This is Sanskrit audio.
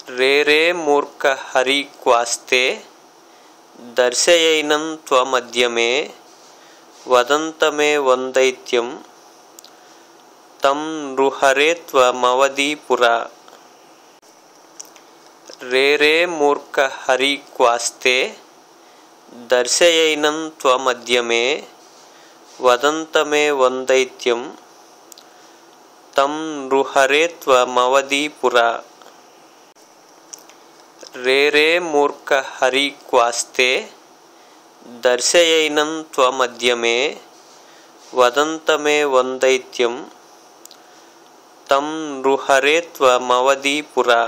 रे रे मूर्ख हरि क्वास्ते दर्शयैनं त्वमद्य मे वदन्तमे वन्दैत्यं तं नृहरे त्वमवधि पुरा। रे रे मूर्ख हरि क्वास्ते दर्शयैनं त्वमद्य मे वदन्तमे वन्दैत्यं तं नृहरे त्वमवधि पुरा। रे रे मूर्ख हरि क्वास्ते दर्शयैनं त्वमद्य मे वदन्तमे वन्दैत्यं तं नृहरे त्वमवधि पुरा।